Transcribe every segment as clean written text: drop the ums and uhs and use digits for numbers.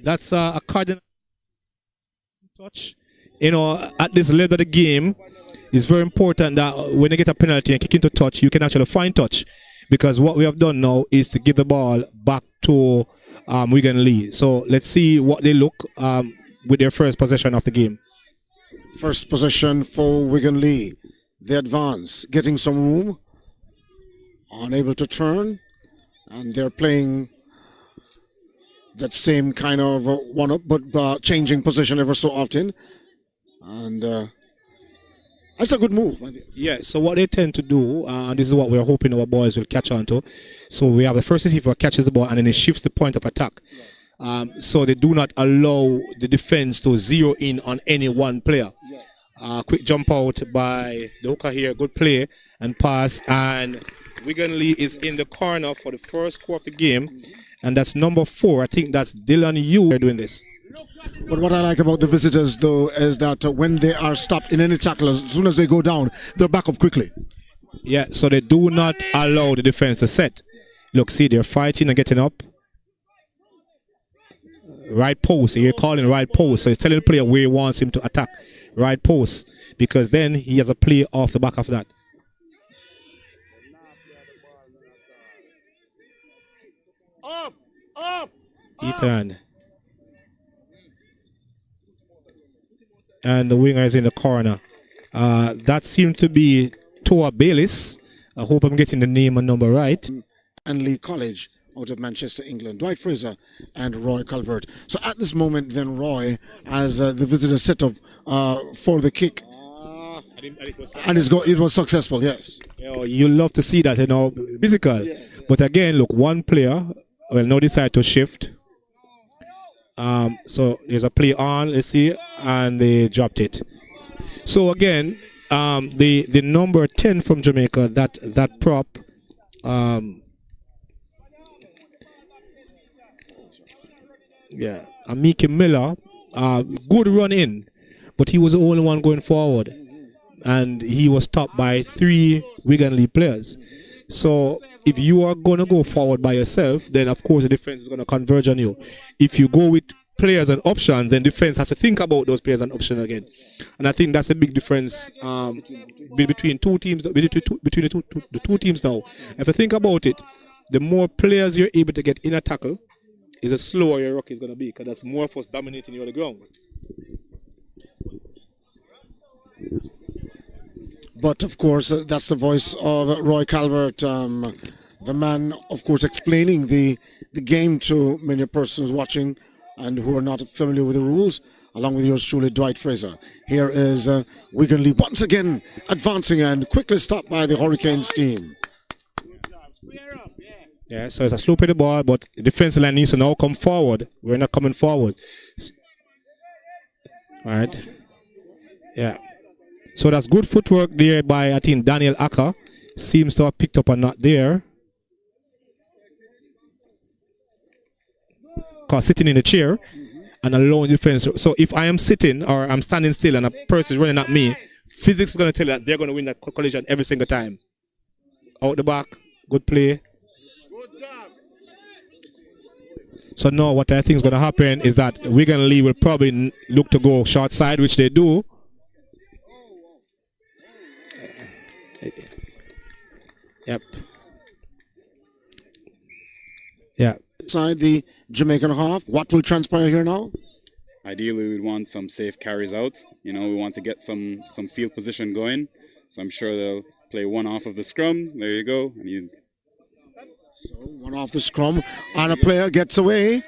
That's a cardinal touch. You know, at this level of the game, it's very important that when you get a penalty and kick into touch, you can actually find touch. Because what we have done now is to give the ball back to Wigan Lee. So let's see what they look with their first possession of the game. First possession for Wigan Lee. They advance, getting some room, unable to turn, and they're playing that same kind of one-up, but changing position ever so often. And that's a good move. Yeah, so what they tend to do, and this is what we're hoping our boys will catch on to. So we have the first receiver catches the ball and then he shifts the point of attack. So they do not allow the defense to zero in on any one player. Quick jump out by the hooker here, good play and pass, and Wigan Lee is in the corner for the first score of the game, and that's number 4. I think that's Dylan Yu doing this. But what I like about the visitors, though, is that when they are stopped in any tackle, as soon as they go down, they're back up quickly. Yeah, so they do not allow the defense to set. Look, see, they're fighting and getting up. Right post, you're calling right post, so he's telling the player where he wants him to attack. Right post, because then he has a play off the back of that. Ethan. And the winger is in the corner. That seemed to be Toa Bayliss. I hope I'm getting the name and number right. And Lee College out of Manchester, England. Dwight Fraser and Roy Calvert. So at this moment, then Roy, as the visitor set up for the kick. And it was successful, yes. You love to see that, you know, physical. Yeah. But again, look, one player will now decide to shift. So there's a play on, let's see, and they dropped it. So again, the number 10 from Jamaica, that prop, yeah, Amiki Miller, good run in, but he was the only one going forward, and he was stopped by 3 Wigan Lee players. So if you are going to go forward by yourself, then of course the defense is going to converge on you. If you go with players and options, then defense has to think about those players and options again. And I think that's a big difference between two teams, between the two teams now. If you think about it, the more players you're able to get in a tackle, is the slower your ruck is going to be, because that's more of us dominating you on the ground. But of course, that's the voice of Roy Calvert, the man, of course, explaining the game to many persons watching and who are not familiar with the rules, along with yours truly, Dwight Fraser. Here is Wigan Lee once again advancing and quickly stopped by the Hurricanes team. Yeah, so it's a slow play the ball, but the defensive line needs to now come forward. We're not coming forward. All right. Yeah. So that's good footwork there by, I think, Daniel Acker. Seems to have picked up a knot there. Because sitting in the chair and allowing defense. So if I am sitting or I'm standing still and a person is running at me, physics is going to tell you that they're going to win that collision every single time. Out the back, good play. So now what I think is going to happen is that Wigan Lee will probably look to go short side, which they do. Yep. Yeah. Inside the Jamaican half, what will transpire here now? Ideally, we'd want some safe carries out. You know, we want to get some field position going. So I'm sure they'll play one off of the scrum. There you go. And so one off the scrum, and a player gets away.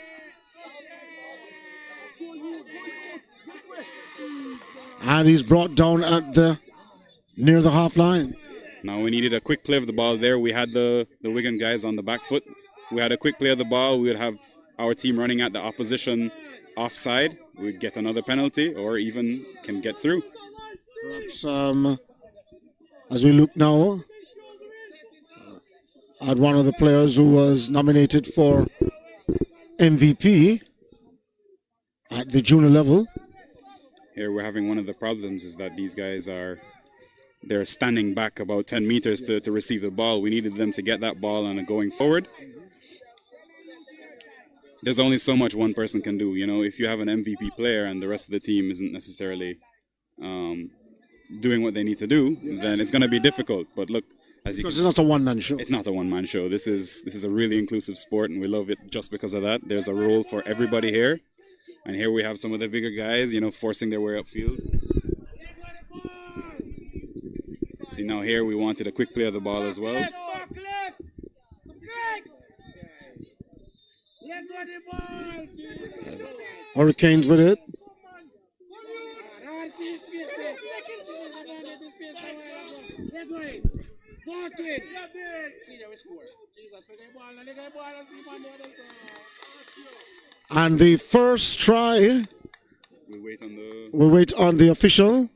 And he's brought down at near the half line. Now we needed a quick play of the ball there. We had the Wigan guys on the back foot. If we had a quick play of the ball, we would have our team running at the opposition offside. We'd get another penalty or even can get through. Perhaps as we look now at one of the players who was nominated for MVP at the junior level. Here we're having one of the problems is that these guys they're standing back about 10 meters to receive the ball. We needed them to get that ball and going forward. there's only so much one person can do. You know, if you have an MVP player and the rest of the team isn't necessarily doing what they need to do, then it's going to be difficult. But look, as you Because it's not a one-man show. it's not a one-man show. This is a really inclusive sport, and we love it just because of that. There's a role for everybody here, and here we have some of the bigger guys, you know, forcing their way upfield. See, now here we wanted a quick play of the ball as well. Hurricanes with it. And the first try, we wait on the official.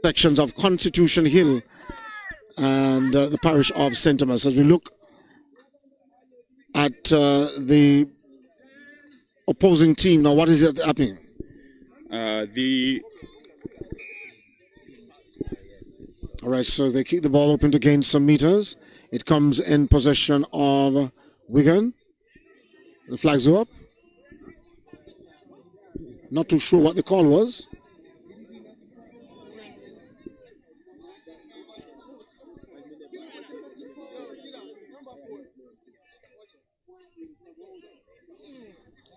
Sections of Constitution Hill and the parish of St. Thomas. As we look at the opposing team now, what is it happening? All right, so they keep the ball open to gain some meters. It comes in possession of Wigan. The flags go up. Not too sure what the call was.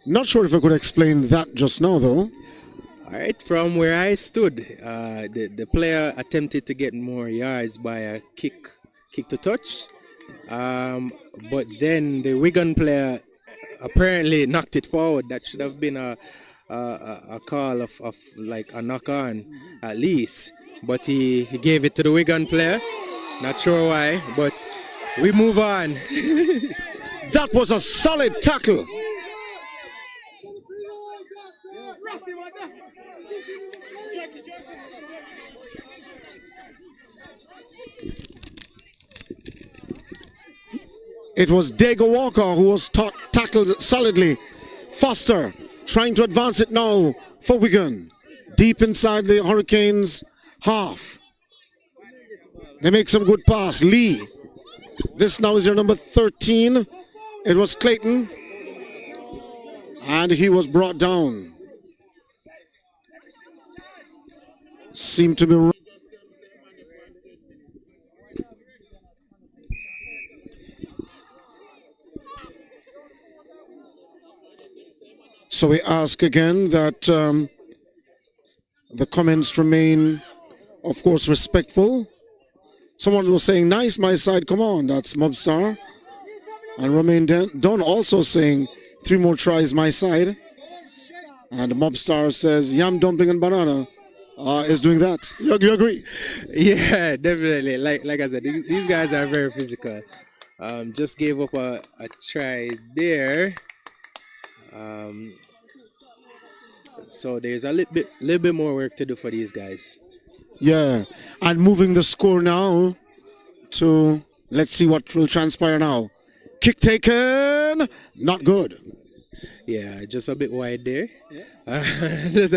Not sure if I could explain that just now, though. All right, from where I stood, the player attempted to get more yards by a kick to touch, but then the Wigan player apparently knocked it forward. That should have been a call of like a knock on at least, but he gave it to the Wigan player. Not sure why, but we move on. That was a solid tackle. It was Dago Walker who was tackled solidly. Foster trying to advance it now for Wigan. Deep inside the Hurricanes half. They make some good pass. Lee. This now is your number 13. It was Clayton. And he was brought down. Seemed to be... So we ask again that the comments remain, of course, respectful. Someone was saying, nice, my side, come on. That's Mobstar. And Romain Don also saying, 3 more tries, my side. And Mobstar says, yam, dumpling, and banana is doing that. You agree? Yeah, definitely. Like I said, these guys are very physical. Just gave up a try there. So there's a little bit more work to do for these guys. Yeah, and moving the score now to, let's see what will transpire now. Kick taken, not good. Yeah, just a bit wide there. Yeah.